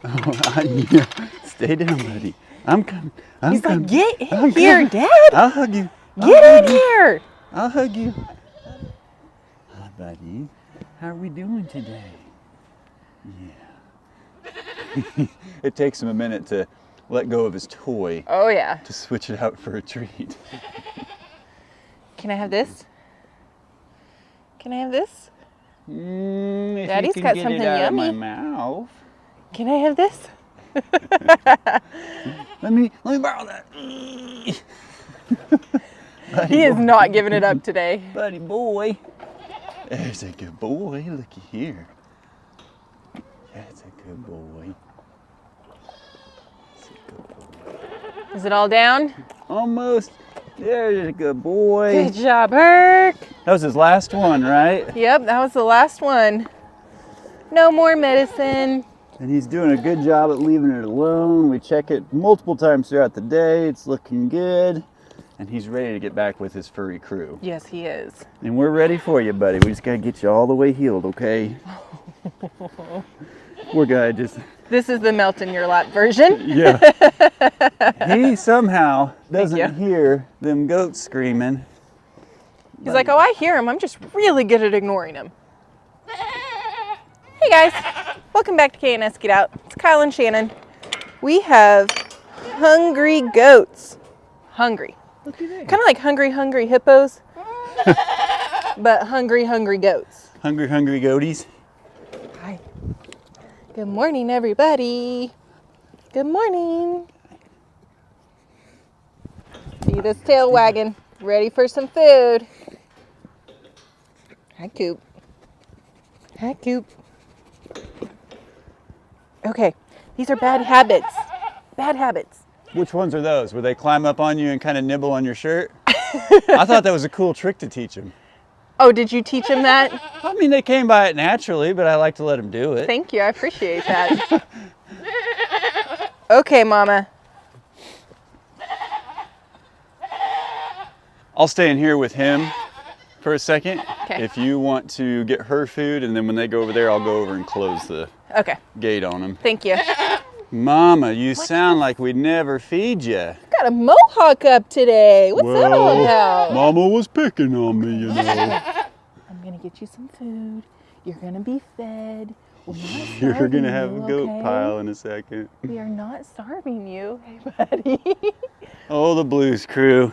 Yeah. Stay down, buddy. I'm coming. He's like, get in here, Dad. I'll hug you. Get in here. I'll hug you. Hi, buddy. How are we doing today? Yeah. It takes him a minute to let go of his toy. Oh, yeah. To switch it out for a treat. Can I have this? Can I have this? Daddy's got something yummy. Of my mouth. Can I have this? Let me borrow that. He is not giving it up today. Buddy boy. There's a good boy. Looky here. That's a good boy. That's a good boy. Is it all down? Almost. There's a good boy. Good job, Herc. That was his last one, right? Yep, that was the last one. No more medicine. And he's doing a good job at leaving it alone. We check it multiple times throughout the day. It's looking good. And he's ready to get back with his furry crew. Yes, he is. And we're ready for you, buddy. We just got to get you all the way healed, okay? Poor guy just... This is the melt in your lap version. Yeah. He somehow doesn't hear them goats screaming. He's like, oh, I hear him. I'm just really good at ignoring him. Hey, guys. Welcome back to K&S Get Out. It's Kyle and Shannon. We have hungry goats. Hungry. Kind of like hungry hippos, but hungry goats. Hungry goaties. Hi. Good morning, everybody. Good morning. See this tail wagging. Ready for some food. Hi, Coop. Hi, Coop. Okay, these are bad habits. Bad habits. Which ones are those? Where they climb up on you and kind of nibble on your shirt? I thought that was a cool trick to teach them. Oh, did you teach him that? I mean, they came by it naturally, but I like to let them do it. Thank you, I appreciate that. Okay, Mama. I'll stay in here with him for a second. Okay. If you want to get her food, and then when they go over there, I'll go over and close the gate on them. Thank you. Mama, you sound like we'd never feed you. Got a mohawk up today. What's that all about? Mama was picking on me, you know. I'm going to get you some food. You're going to be fed. You're going to have a goat pile in a second. We are not starving you. Hey, buddy. Oh, the Blues Crew.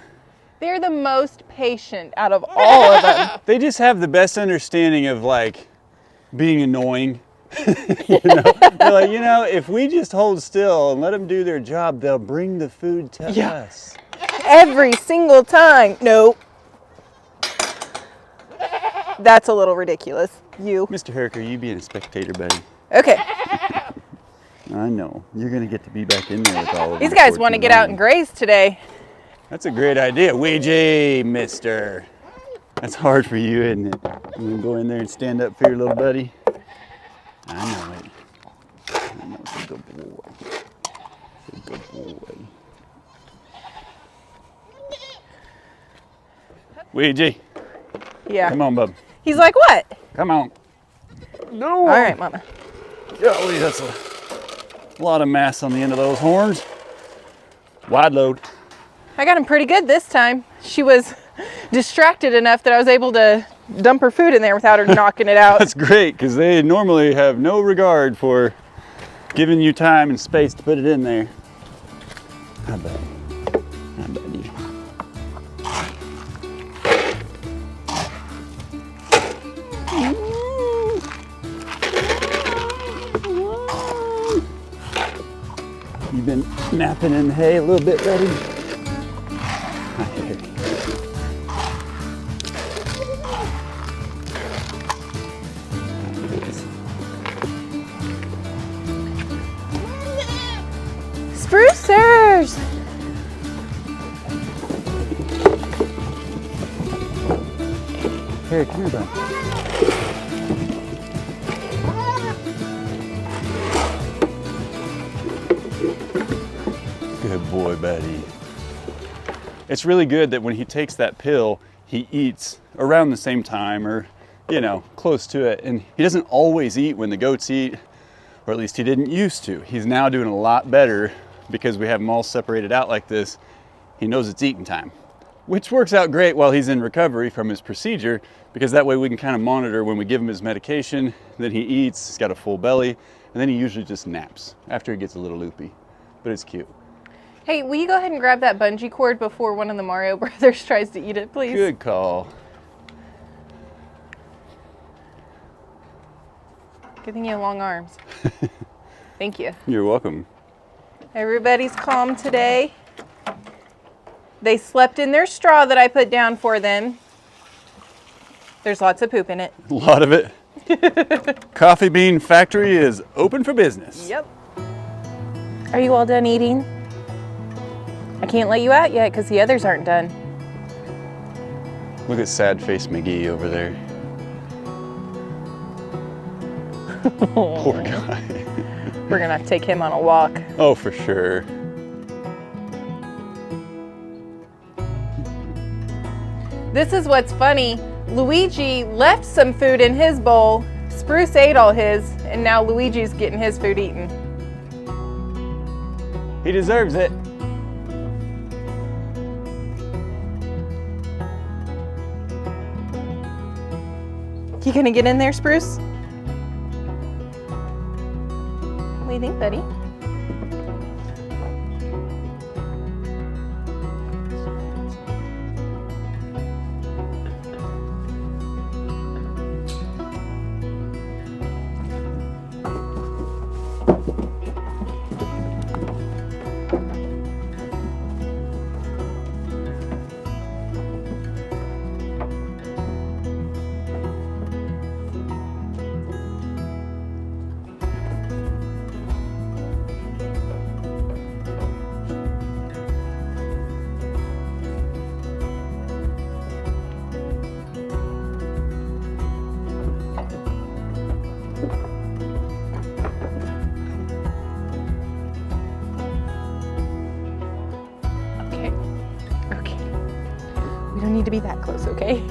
They're the most patient out of all of them. They just have the best understanding of, like, being annoying. You know? They're like, you know, if we just hold still and let them do their job, they'll bring the food to us. Every single time. Nope. That's a little ridiculous. You. Mr. Hercules, you being a spectator, buddy. Okay. I know. You're going to get to be back in there with all of These guys want to get out and graze today. That's a great idea. Ouija, mister. That's hard for you, isn't it? You want to go in there and stand up for your little buddy? I know it. I know it's a good boy. It's a good boy. Ouija. Yeah. Come on, bub. He's like, what? Come on. No. All right, Mama. Golly, that's a lot of mass on the end of those horns. Wide load. I got him pretty good this time. She was distracted enough that I was able to dump her food in there without her knocking it out. That's great, because they normally have no regard for giving you time and space to put it in there. How about you? How about you? You've been napping in the hay a little bit, buddy? Sprucers! Here, come here, bud. Good boy, buddy. It's really good that when he takes that pill, he eats around the same time or, you know, close to it. And he doesn't always eat when the goats eat or at least he didn't used to. He's now doing a lot better because we have them all separated out like this. He knows it's eating time, which works out great while he's in recovery from his procedure, because that way we can kind of monitor when we give him his medication, then he eats, he's got a full belly, and then he usually just naps after he gets a little loopy, but it's cute. Hey, will you go ahead and grab that bungee cord before one of the Mario brothers tries to eat it, please? Good call. Good thing you have long arms. Thank you. You're welcome. Everybody's calm today. They slept in their straw that I put down for them. There's lots of poop in it. A lot of it. Coffee Bean Factory is open for business. Yep. Are you all done eating? I can't let you out yet because the others aren't done. Look at sad face McGee over there. Poor guy. We're gonna have to take him on a walk. Oh, for sure. This is what's funny. Luigi left some food in his bowl. Spruce ate all his, and now Luigi's getting his food eaten. He deserves it. You gonna get in there, Spruce? What do you think, buddy? We don't need to be that close, okay?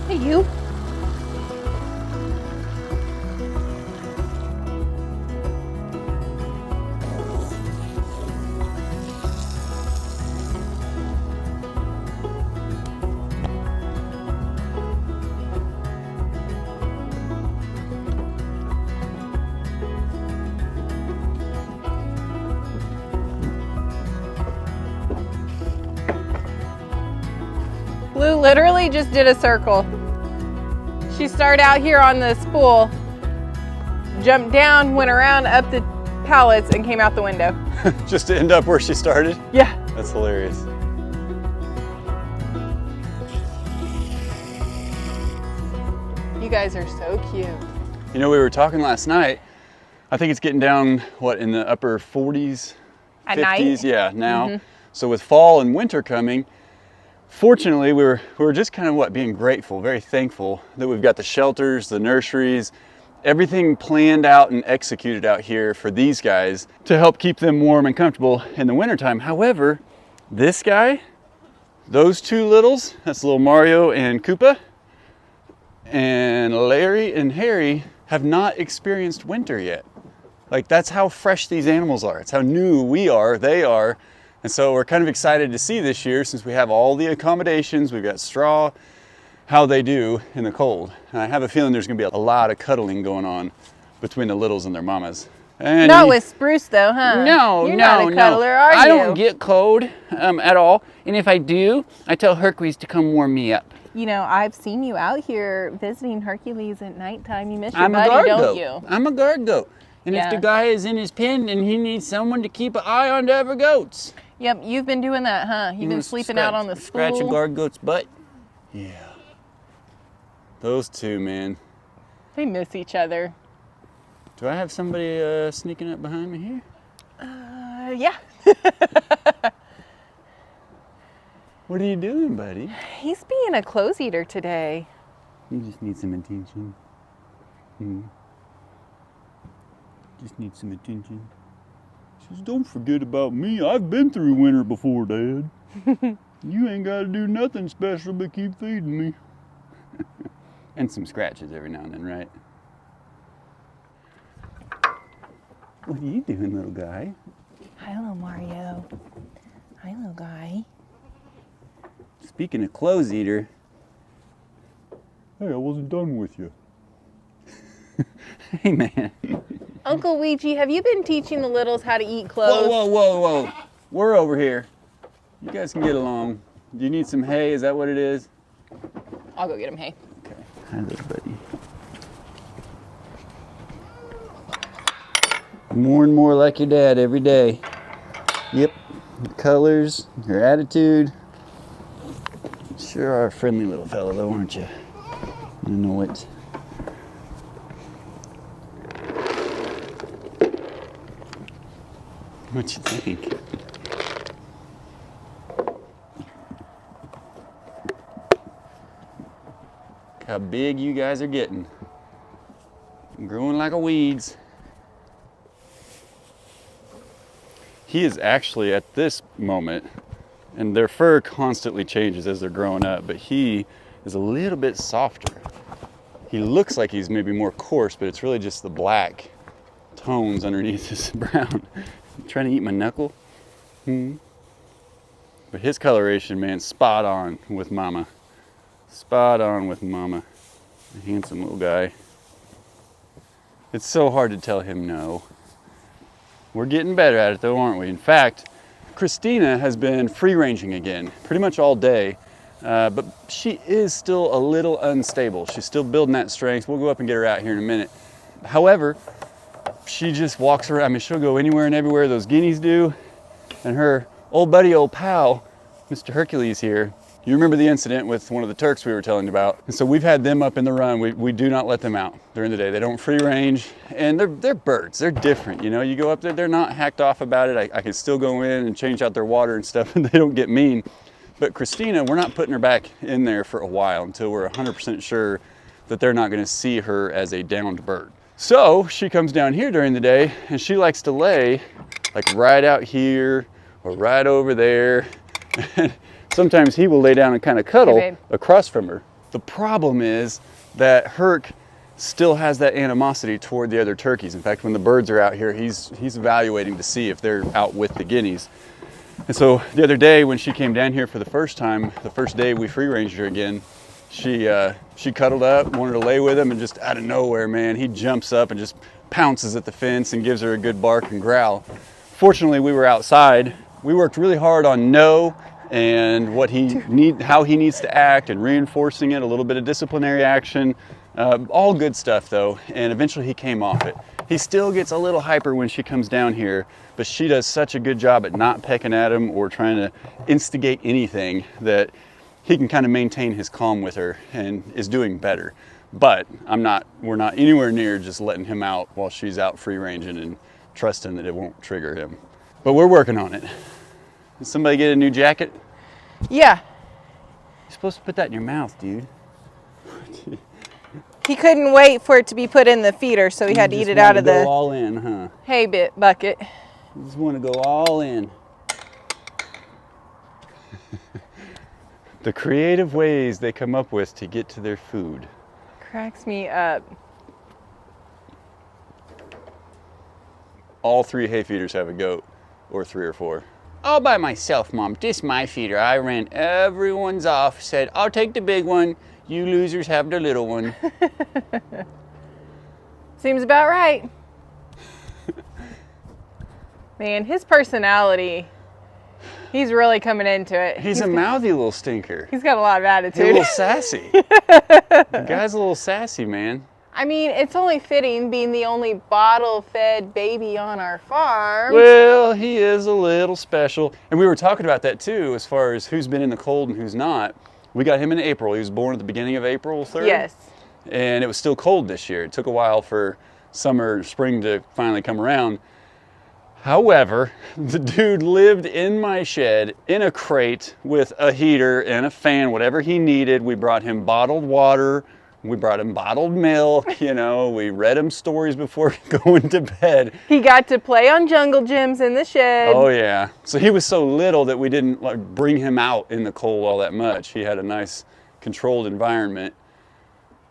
Hey, you. Blue literally just did a circle. She started out here on the spool, jumped down, went around up the pallets, and came out the window. Just to end up where she started? Yeah. That's hilarious. You guys are so cute. You know, we were talking last night. I think it's getting down, what, in the upper 40s? At 50s? night? Yeah, now. So with fall and winter coming, fortunately, we were just kind of being grateful, very thankful that we've got the shelters, the nurseries, everything planned out and executed out here for these guys to help keep them warm and comfortable in the wintertime. However, this guy, those two littles, that's little Mario and Koopa, and Larry and Harry have not experienced winter yet. Like, that's how fresh these animals are. It's how new we are, they are. And so we're kind of excited to see this year, since we have all the accommodations, we've got straw, how they do in the cold. And I have a feeling there's gonna be a lot of cuddling going on between the littles and their mamas. And Not with Spruce though, huh? No, You're no, not a cuddler, are you? I don't get cold at all. And if I do, I tell Hercules to come warm me up. You know, I've seen you out here visiting Hercules at nighttime. You miss your I'm a buddy, guard don't goat. you? I'm a guard goat. And Yeah. if the guy is in his pen and he needs someone to keep an eye on the other goats. Yep, you've been doing that, huh? You've been sleeping out on the Scratch a spool. guard goat's butt. Yeah. Those two, man. They miss each other. Do I have somebody sneaking up behind me here? Yeah. What are you doing, buddy? He's being a clothes eater today. You just need some attention. Just need some attention. She says, don't forget about me. I've been through winter before, Dad. You ain't got to do nothing special but keep feeding me. And some scratches every now and then, right? What are you doing, little guy? Hi, little Mario. Hi, little guy. Speaking of clothes eater. Hey, I wasn't done with you. Hey, man. Uncle Ouija, have you been teaching the littles how to eat clothes? Whoa. We're over here. You guys can get along. Do you need some hay? Is that what it is? I'll go get him hay. Okay. Hi, little buddy. More and more like your dad every day. Yep. Your colors, your attitude. Sure are a friendly little fella, though, aren't you? I know it. What you think? Look how big you guys are getting. Growing like a weeds. He is actually at this moment, and their fur constantly changes as they're growing up, but he is a little bit softer. He looks like he's maybe more coarse, but it's really just the black tones underneath this brown. You trying to eat my knuckle? But his coloration, man, spot on with mama. Spot on with mama. A handsome little guy. It's so hard to tell him no. We're getting better at it though, aren't we? In fact, Christina has been free ranging again, pretty much all day. But she is still a little unstable. She's still building that strength. We'll go up and get her out here in a minute. However, she just walks around. I mean, she'll go anywhere and everywhere those guineas do. And her old buddy, old pal, Mr. Hercules here, you remember the incident with one of the Turks we were telling you about. And so we've had them up in the run. We do not let them out during the day. They don't free range, and they're birds. They're different, you know. You go up there, they're not hacked off about it. I can still go in and change out their water and stuff, and they don't get mean. But Christina, we're not putting her back in there for a while until we're 100% sure that they're not gonna see her as a downed bird. So she comes down here during the day, and she likes to lay like right out here or right over there. Sometimes he will lay down and kind of cuddle across from her. The problem is that Herc still has that animosity toward the other turkeys. In fact, when the birds are out here, he's evaluating to see if they're out with the guineas. And so the other day when she came down here for the first time, the first day we free ranged her again, she cuddled up, wanted to lay with him, and just out of nowhere, man, he jumps up and just pounces at the fence and gives her a good bark and growl. Fortunately, we were outside. We worked really hard on no and how he needs to act and reinforcing it, a little bit of disciplinary action, all good stuff though, and eventually he came off it. He still gets a little hyper when she comes down here, but she does such a good job at not pecking at him or trying to instigate anything that he can kind of maintain his calm with her and is doing better. But we're not anywhere near just letting him out while she's out free ranging and trusting that it won't trigger him. But we're working on it. Did somebody get a new jacket? Yeah. You're supposed to put that in your mouth, dude. He couldn't wait for it to be put in the feeder, so he had to eat it out of the go all in, huh? hay bucket. You just want to go all in. The creative ways they come up with to get to their food. Cracks me up. All 3 hay feeders have a goat, or 3 or 4. All by myself, Mom. This my feeder. I ran everyone's off, said, I'll take the big one. You losers have the little one. Seems about right. Man, his personality, he's really coming into it. He's a mouthy little stinker. He's got a lot of attitude. He's a little sassy. The guy's a little sassy, man. I mean, it's only fitting being the only bottle-fed baby on our farm. Well, he is a little special. And we were talking about that too, as far as who's been in the cold and who's not. We got him in April. He was born at the beginning of April 3rd. Yes. And it was still cold this year. It took a while for summer, spring to finally come around. However, the dude lived in my shed in a crate with a heater and a fan, whatever he needed. We brought him bottled water. We brought him bottled milk, you know, we read him stories before going to bed. He got to play on jungle gyms in the shed. Oh yeah. So he was so little that we didn't like bring him out in the cold all that much. He had a nice controlled environment.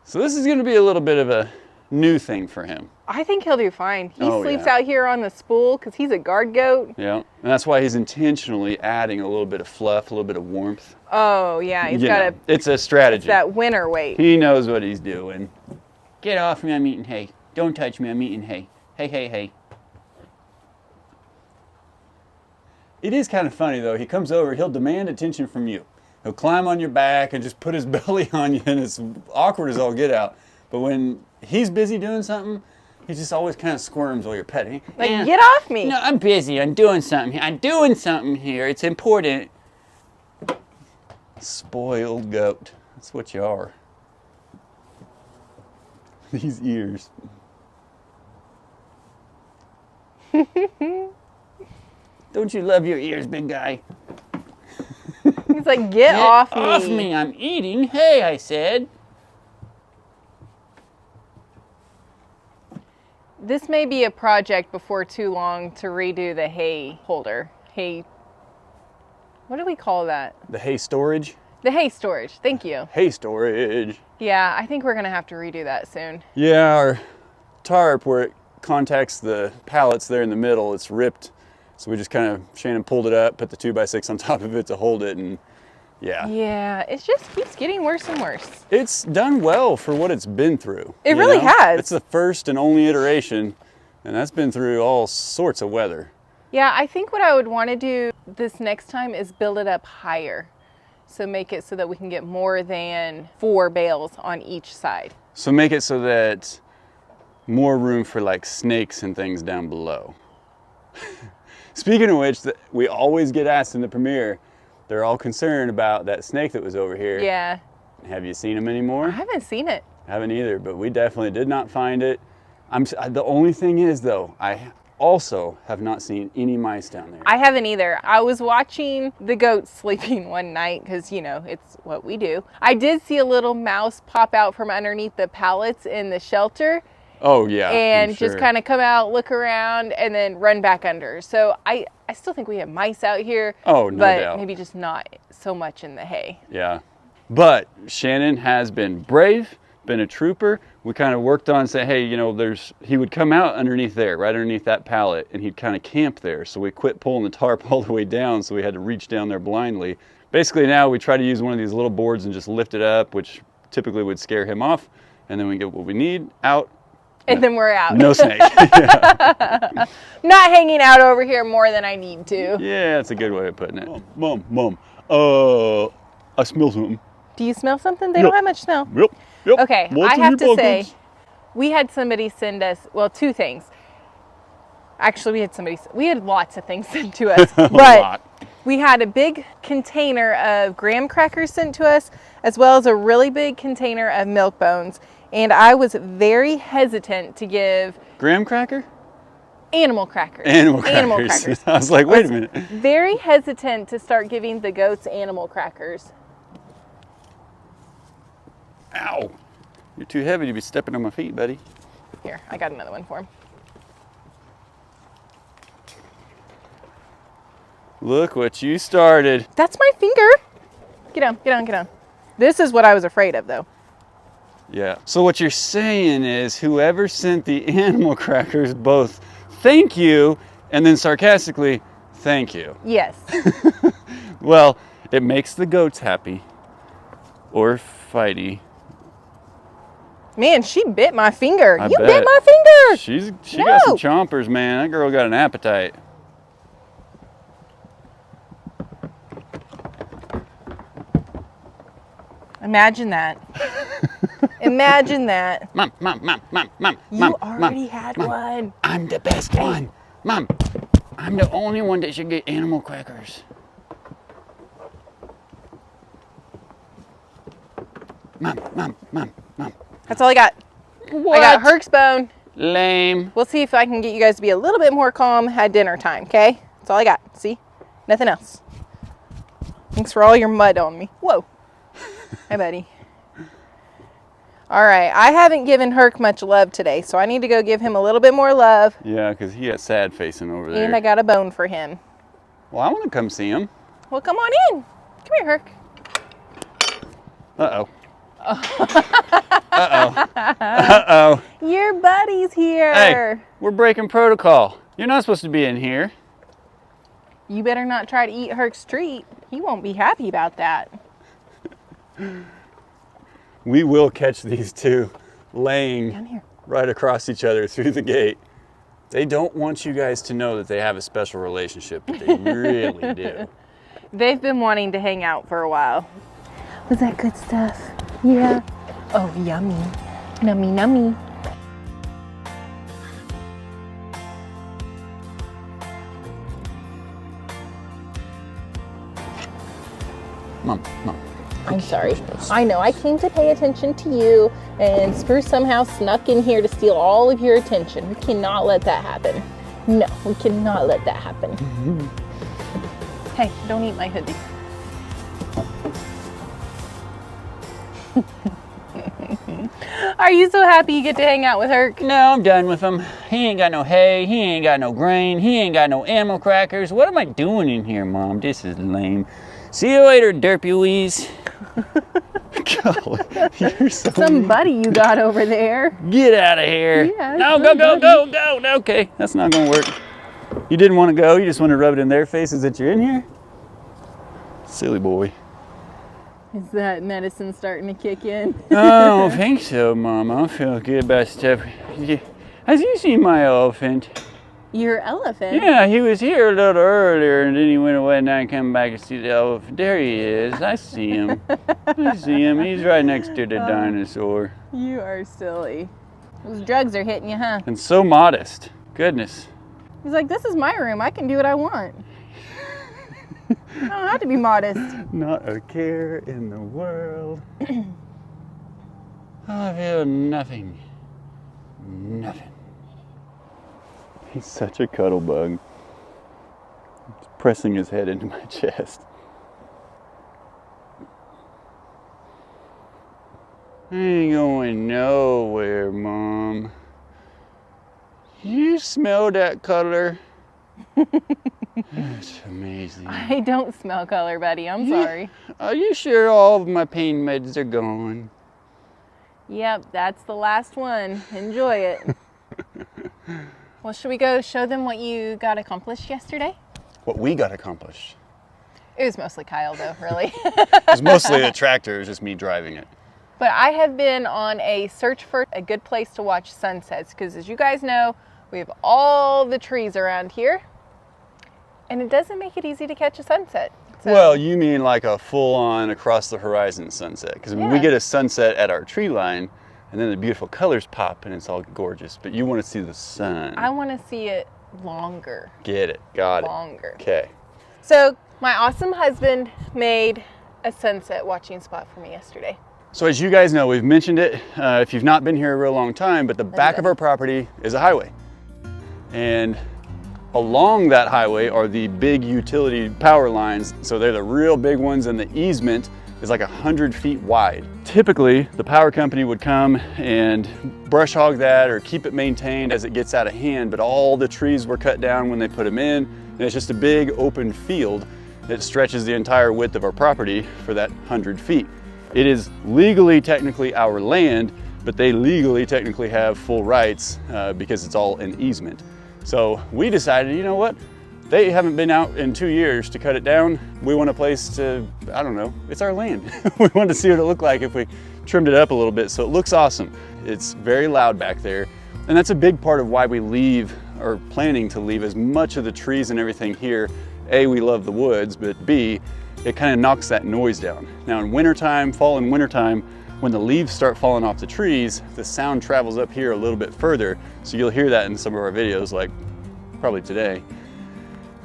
So this is gonna be a little bit of a new thing for him. I think he'll do fine. He sleeps yeah. out here on the spool because he's a guard goat. Yeah, and that's why he's intentionally adding a little bit of fluff, a little bit of warmth. Oh yeah, he's got it's a strategy. that winter weight. He knows what he's doing. Get off me, I'm eating hay. Don't touch me, I'm eating hay. Hey, hey, hey. It is kind of funny though. He comes over, he'll demand attention from you. He'll climb on your back and just put his belly on you, and it's awkward as all get out. But when he's busy doing something, he just always kind of squirms while you're petting. Like, get off me. No, I'm busy. I'm doing something here. I'm doing something here. It's important. Spoiled goat. That's what you are. These ears. Don't you love your ears, big guy? He's like, get off me. Off me. I'm eating hay, I said. This may be a project before too long to redo the hay holder. Hay, what do we call that? The hay storage? The hay storage, thank you. Hay storage. Yeah, I think we're gonna have to redo that soon. Yeah, our tarp where it contacts the pallets there in the middle, it's ripped. So we just kind of, Shannon pulled it up, put the 2x6 on top of it to hold it, and yeah. Yeah, it just keeps getting worse and worse. It's done well for what it's been through. It really has. It's the first and only iteration, and that's been through all sorts of weather. Yeah, I think what I would want to do this next time is build it up higher. So make it so that we can get more than 4 bales on each side. So make it so that more room for like snakes and things down below. Speaking of which, we always get asked in the premiere, they're all concerned about that snake that was over here. Yeah. Have you seen him anymore? I haven't seen it. Haven't either, but we definitely did not find it. The only thing is though, I also have not seen any mice down there. I haven't either. I was watching the goats sleeping one night because, you know, it's what we do. I did see a little mouse pop out from underneath the pallets in the shelter. Oh yeah. And just kind of come out, look around, and then run back under. So I still think we have mice out here. Oh, no doubt. But maybe just not so much in the hay. Yeah. But Shannon has been brave, been a trooper. We kind of worked on saying, hey, you know, he would come out underneath there, right underneath that pallet, and he'd kind of camp there. So we quit pulling the tarp all the way down, so we had to reach down there blindly. Basically now we try to use one of these little boards and just lift it up, which typically would scare him off. And then we get what we need out. And then we're out. No snake. Not hanging out over here more than I need to. Yeah, that's a good way of putting it. Mom, I smell something. Do you smell something? They don't have much smell. Yep. Okay, I have to say, we had somebody send us, well, 2 things. Actually, we had lots of things sent to us. But we had a big container of graham crackers sent to us, as well as a really big container of milk bones. And I was very hesitant to give... Graham cracker? Animal crackers. Animal crackers. I was like, wait a minute. Very hesitant to start giving the goats animal crackers. Ow. You're too heavy to be stepping on my feet, buddy. Here, I got another one for him. Look what you started. That's my finger. Get down, get down, get down. This is what I was afraid of, though. Yeah. So what you're saying is whoever sent the animal crackers both thank you and then sarcastically thank you. Yes. Well, it makes the goats happy. Or fighty. Man, she bit my finger. I You bet. bit my finger. She got some chompers, man. That girl got an appetite. Imagine that. Imagine that. Mom. You already had one. I'm the best one. Mom, I'm the only one that should get animal crackers. Mom. That's all I got. What? I got Herc's bone Lame. We'll see if I can get you guys to be a little bit more calm at dinner time, okay? That's all I got. See? Nothing else. Thanks for all your mud on me. Whoa. Hi, buddy. All right, I haven't given Herc much love today, so I need to go give him a little bit more love. Yeah, because he got sad facing over there. And I got a bone for him. Well, I want to come see him. Well, come on in. Come here, Herc. Uh-oh. Uh-oh. Uh-oh. Your buddy's here. Hey, we're breaking protocol. You're not supposed to be in here. You better not try to eat Herc's treat. He won't be happy about that. We will catch these two laying Down here. right across each other through the gate. They don't want you guys to know that they have a special relationship, but they really do. They've been wanting to hang out for a while. Was that good stuff? Yeah. Oh, yummy. Nummy, nummy. Mom. I'm sorry. I know, I came to pay attention to you, and Spruce somehow snuck in here to steal all of your attention. We cannot let that happen. No, we cannot let that happen. Hey, don't eat my hoodie. Are you so happy you get to hang out with Herc? No, I'm done with him. He ain't got no hay, he ain't got no grain, he ain't got no ammo crackers. What am I doing in here, Mom? This is lame. See you later, derpy wheeze. Golly, you're so Some buddy you got over there. Get out of here. Yeah, No, go. Okay. That's not gonna work. You didn't want to go, you just want to rub it in their faces that you're in here? Silly boy. Is that medicine starting to kick in? I don't think so, Mom. I don't feel good about stuff. Have you seen my elephant? Your elephant? Yeah, he was here a little earlier, and then he went away, and now I come back and see the elephant. There he is. I see him. I see him. He's right next to the dinosaur. You are silly. Those drugs are hitting you, huh? And so modest. Goodness. He's like, this is my room. I can do what I want. I don't have to be modest. Not a care in the world. I feel nothing. Nothing. He's such a cuddle bug. He's pressing his head into my chest. I ain't going nowhere, Mom. You smell that color? That's amazing. I don't smell color, buddy. I'm sorry. Are you sure all of my pain meds are gone? Yep, that's the last one. Enjoy it. Well, should we go show them what you got accomplished yesterday? What we got accomplished. It was mostly Kyle, though, really. It was mostly the tractor, it was just me driving it. But I have been on a search for a good place to watch sunsets because, as you guys know, we have all the trees around here, and it doesn't make it easy to catch a sunset. So, Well, you mean like a full-on across the horizon sunset? Because when we Yeah. get a sunset at our tree line, and then the beautiful colors pop, and it's all gorgeous. But you want to see the sun. I want to see it longer. Get it? Got it. Longer. Okay. So my awesome husband made a sunset watching spot for me yesterday. So as you guys know, we've mentioned it if you've not been here a real long time, but the back of our property is a highway. And along that highway are the big utility power lines. So they're the real big ones, and the easement is like 100 feet wide. Typically, the power company would come and brush hog that or keep it maintained as it gets out of hand, but all the trees were cut down when they put them in, and it's just a big open field that stretches the entire width of our property for that 100 feet. It is legally, technically our land, but they legally, technically have full rights because it's all an easement. So we decided, you know what? They haven't been out in 2 years to cut it down. We want a place to, I don't know, it's our land. We wanted to see what it looked like if we trimmed it up a little bit, so it looks awesome. It's very loud back there, and that's a big part of why we leave, or planning to leave, as much of the trees and everything here. A, we love the woods, but B, it kind of knocks that noise down. Now in wintertime, fall and wintertime, when the leaves start falling off the trees, the sound travels up here a little bit further, so you'll hear that in some of our videos, like probably today.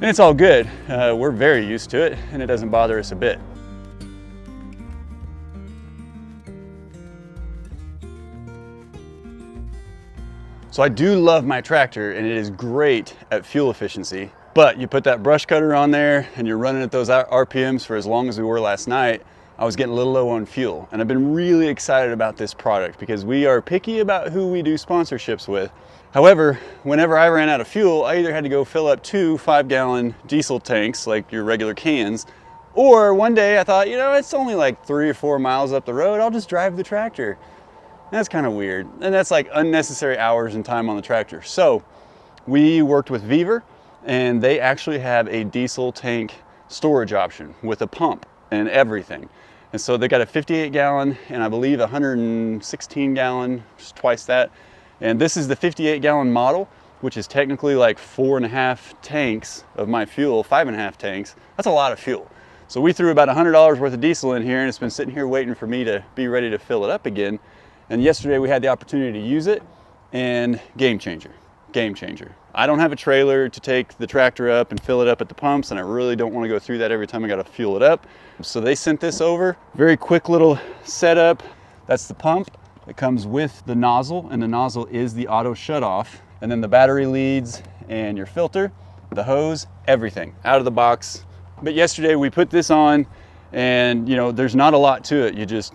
And it's all good. We're very used to it, and it doesn't bother us a bit. So I do love my tractor, and it is great at fuel efficiency, but you put that brush cutter on there and you're running at those RPMs for as long as we were last night, I was getting a little low on fuel. And I've been really excited about this product because we are picky about who we do sponsorships with. However, whenever I ran out of fuel, I either had to go fill up 2 5-gallon diesel tanks, like your regular cans, or one day I thought, you know, it's only like 3 or 4 miles up the road, I'll just drive the tractor. That's kind of weird. And that's like unnecessary hours and time on the tractor. So we worked with Vevor, and they actually have a diesel tank storage option with a pump and everything. And so they got a 58-gallon and I believe 116-gallon, just twice that. And this is the 58-gallon model, which is technically like 4.5 tanks of my fuel, 5.5 tanks. That's a lot of fuel. So we threw about $100 worth of diesel in here, and it's been sitting here waiting for me to be ready to fill it up again. And yesterday we had the opportunity to use it, and game changer, game changer. I don't have a trailer to take the tractor up and fill it up at the pumps, and I really don't want to go through that every time I got to fuel it up. So they sent this over, very quick little setup. That's the pump. It comes with the nozzle, and the nozzle is the auto shut off. And then the battery leads and your filter, the hose, everything out of the box. But yesterday we put this on, and you know, there's not a lot to it. You just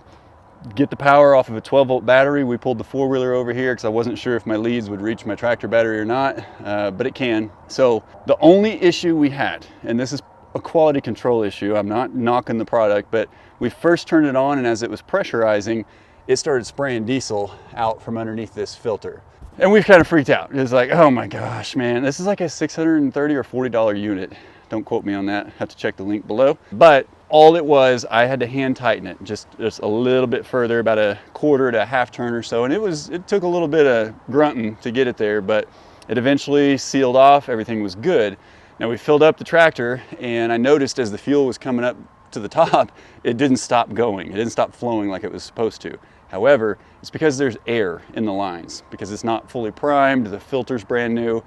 get the power off of a 12-volt battery. We pulled the four-wheeler over here because I wasn't sure if my leads would reach my tractor battery or not, but it can. So the only issue we had, and this is a quality control issue, I'm not knocking the product, but we first turned it on, and as it was pressurizing, it started spraying diesel out from underneath this filter. And we've kind of freaked out. It's like, oh my gosh, man, this is like a $630 or $40 unit. Don't quote me on that, have to check the link below. But all it was, I had to hand tighten it just a little bit further, about a quarter to a half turn or so. And it took a little bit of grunting to get it there, but it eventually sealed off, everything was good. Now we filled up the tractor, and I noticed as the fuel was coming up to the top, it didn't stop going. It didn't stop flowing like it was supposed to. However, it's because there's air in the lines, because it's not fully primed, the filter's brand new.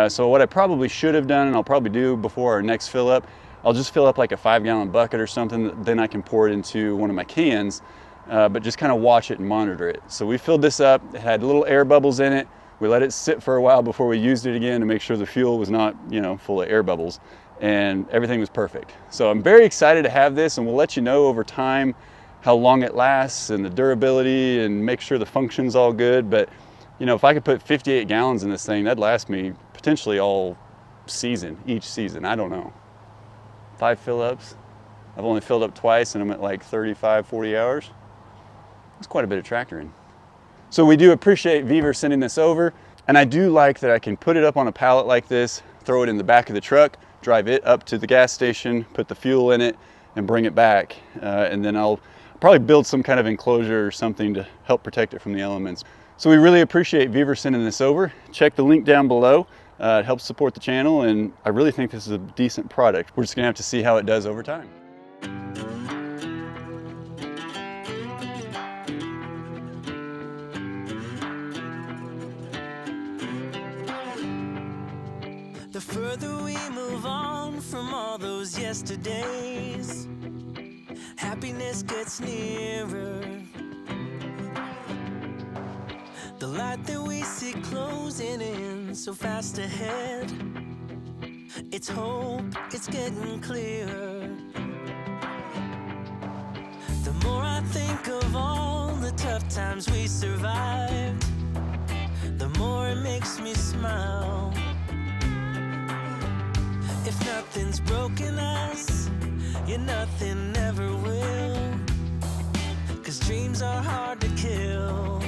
So what I probably should have done, and I'll probably do before our next fill up, I'll just fill up like a 5-gallon bucket or something, then I can pour it into one of my cans, but just kind of watch it and monitor it. So we filled this up, it had little air bubbles in it. We let it sit for a while before we used it again to make sure the fuel was not, you know, full of air bubbles, and everything was perfect. So I'm very excited to have this, and we'll let you know over time how long it lasts and the durability, and make sure the function's all good. But you know, if I could put 58 gallons in this thing, that'd last me potentially all season, each season. I don't know. 5 fill-ups. I've only filled up twice, and I'm at like 35, 40 hours. That's quite a bit of tractoring. So we do appreciate Vevor sending this over, and I do like that I can put it up on a pallet like this, throw it in the back of the truck, drive it up to the gas station, put the fuel in it, and bring it back. And then I'll probably build some kind of enclosure or something to help protect it from the elements. So we really appreciate Vevor sending this over. Check the link down below. It helps support the channel, and I really think this is a decent product. We're just gonna have to see how it does over time. The further we move on from all those yesterdays, happiness gets nearer. The light that we see closing in so fast ahead, it's hope, it's getting clearer. The more I think of all the tough times we survived, the more it makes me smile. If nothing's broken us, yeah, nothing ever will, 'cause dreams are hard to kill.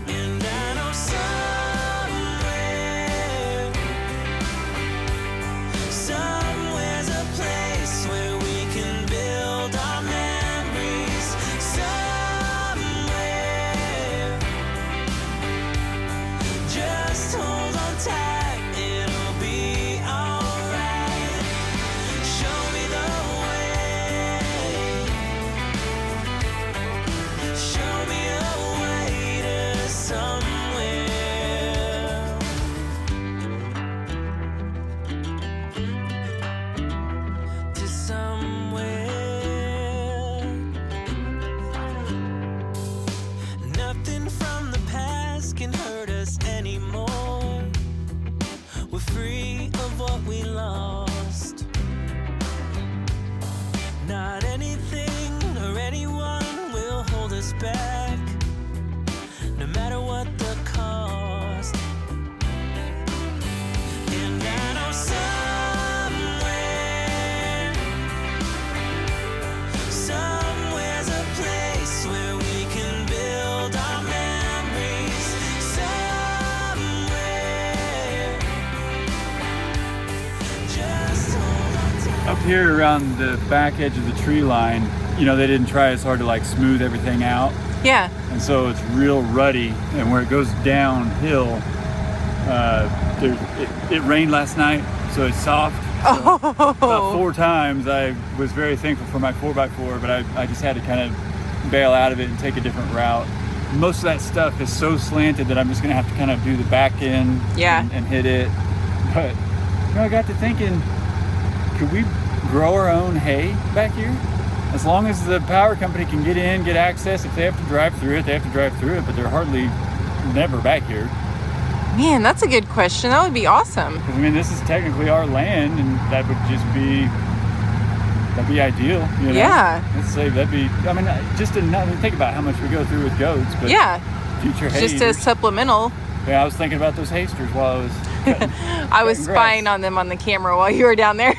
And I know somewhere's a place where we can build our memories. Somewhere, just hold on tight, it'll be alright. Show me the way. Show Up here around the back edge of the tree line, you know, they didn't try as hard to like smooth everything out. Yeah. And so it's real ruddy. And where it goes downhill, it rained last night, so it's soft. So about 4 times I was very thankful for my 4x4, but I just had to kind of bail out of it and take a different route. Most of that stuff is so slanted that I'm just gonna have to kind of do the back end and hit it. But you know, I got to thinking, could we grow our own hay back here? As long as the power company can get in, get access, if they have to drive through it, they have to drive through it, but they're hardly never back here. Man, that's a good question. That would be awesome. Because I mean, this is technically our land, and that would just be, that'd be ideal, you know? Yeah. Let's say that'd be, I mean, just to think about how much we go through with goats, but future hay just as supplemental. Yeah, I was thinking about those hasters while I was cutting, I was cutting spying grass. on them on the camera while you were down there,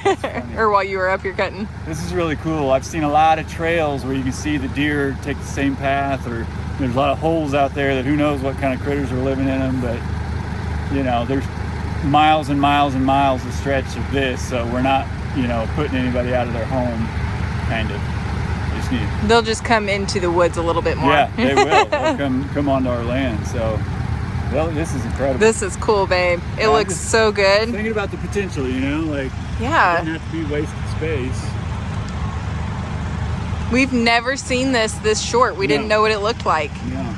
or while you were up here cutting. This is really cool. I've seen a lot of trails where you can see the deer take the same path, or there's a lot of holes out there that who knows what kind of critters are living in them, but you know, there's miles and miles and miles of stretch of this, so we're not, you know, putting anybody out of their home, kind of. Just need. They'll just come into the woods a little bit more. Yeah, they will. They'll come onto our land. So, well, this is incredible. This is cool, babe. It looks so good. Thinking about the potential, you know, like it doesn't have to be wasted space. We've never seen this short. We didn't know what it looked like. Yeah.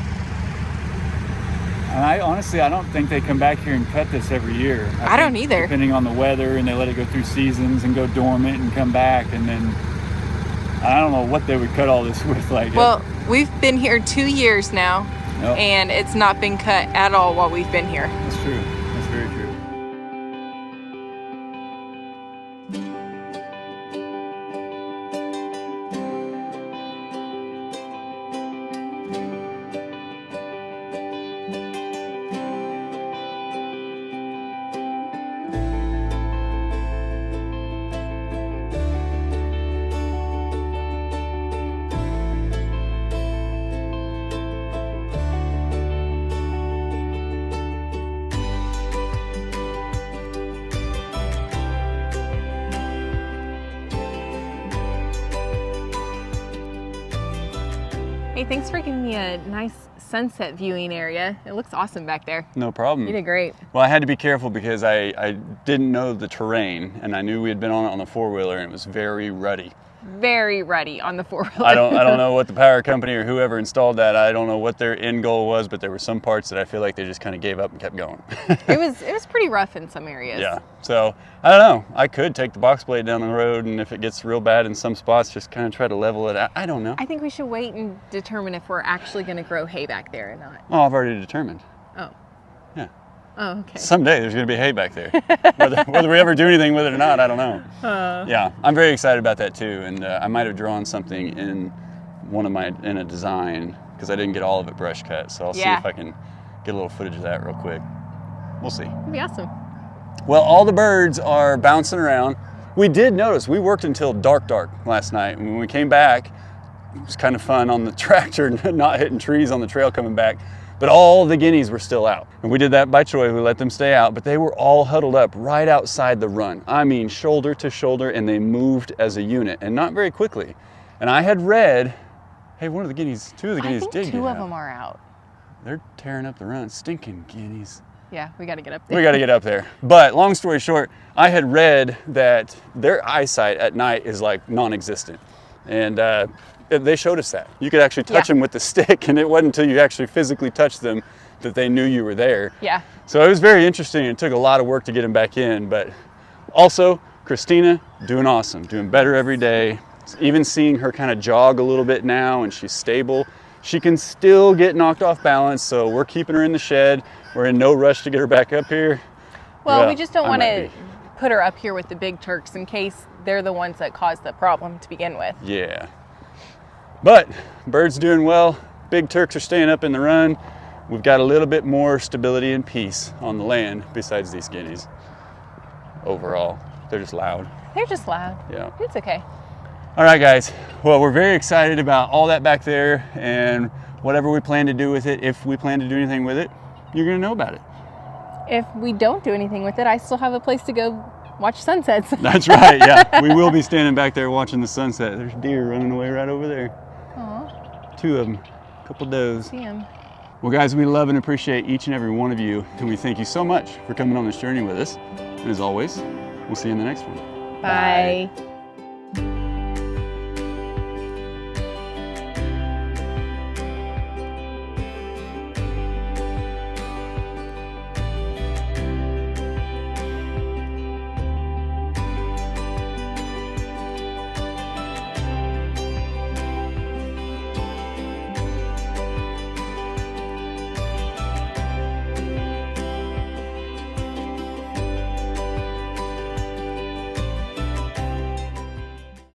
And I honestly don't think they come back here and cut this every year. I don't either. Depending on the weather, and they let it go through seasons and go dormant and come back, and then I don't know what they would cut all this with. Like, well, we've been here 2 years now, Yep. and it's not been cut at all while we've been here. That's true. That's very true. Hey, thanks for giving me a nice sunset viewing area. It looks awesome back there. No problem. You did great. Well, I had to be careful because I didn't know the terrain, and I knew we had been on it on the 4-wheeler, and it was very ruddy. Very ruddy on the 4-wheeler. I don't know what the power company or whoever installed that. I don't know what their end goal was, but there were some parts that I feel like they just kind of gave up and kept going. It was pretty rough in some areas. Yeah. So I don't know. I could take the box blade down the road, and if it gets real bad in some spots, just kind of try to level it out. I don't know. I think we should wait and determine if we're actually going to grow hay back there or not. Oh, I've already determined. Oh. Yeah. Oh, okay. Someday there's going to be hay back there. Whether we ever do anything with it or not, I don't know. Yeah, I'm very excited about that too, and I might have drawn something in in a design because I didn't get all of it brush cut, so I'll see if I can get a little footage of that real quick. We'll see. That'd be awesome. Well, all the birds are bouncing around. We did notice we worked until dark last night. When we came back, it was kind of fun on the tractor, not hitting trees on the trail coming back. But all the guineas were still out. And we did that by choice, we let them stay out, but they were all huddled up right outside the run. I mean, shoulder to shoulder, and they moved as a unit, and not very quickly. And I had read, hey, two of the guineas did get out. I think two of them are out. They're tearing up the run, stinking guineas. Yeah, we got to get up there. We got to get up there. But long story short, I had read that their eyesight at night is like non-existent. And they showed us that. You could actually touch them with the stick, and it wasn't until you actually physically touched them that they knew you were there. Yeah. So it was very interesting. It took a lot of work to get them back in, but also Christina doing awesome, doing better every day. Even seeing her kind of jog a little bit now, and she's stable. She can still get knocked off balance, so we're keeping her in the shed. We're in no rush to get her back up here. Well, we just don't want to put her up here with the big turks in case they're the ones that caused the problem to begin with. Yeah. But birds doing well. Big turks are staying up in the run. We've got a little bit more stability and peace on the land besides these guineas. Overall, they're just loud. They're just loud. Yeah. It's okay. All right, guys. Well, we're very excited about all that back there and whatever we plan to do with it. If we plan to do anything with it, you're going to know about it. If we don't do anything with it, I still have a place to go watch sunsets. That's right, yeah. We will be standing back there watching the sunset. There's deer running away right over there. Aw, 2 of them, a couple does. see 'em. Well, guys, we love and appreciate each and every one of you, and we thank you so much for coming on this journey with us. And as always, we'll see you in the next one. Bye.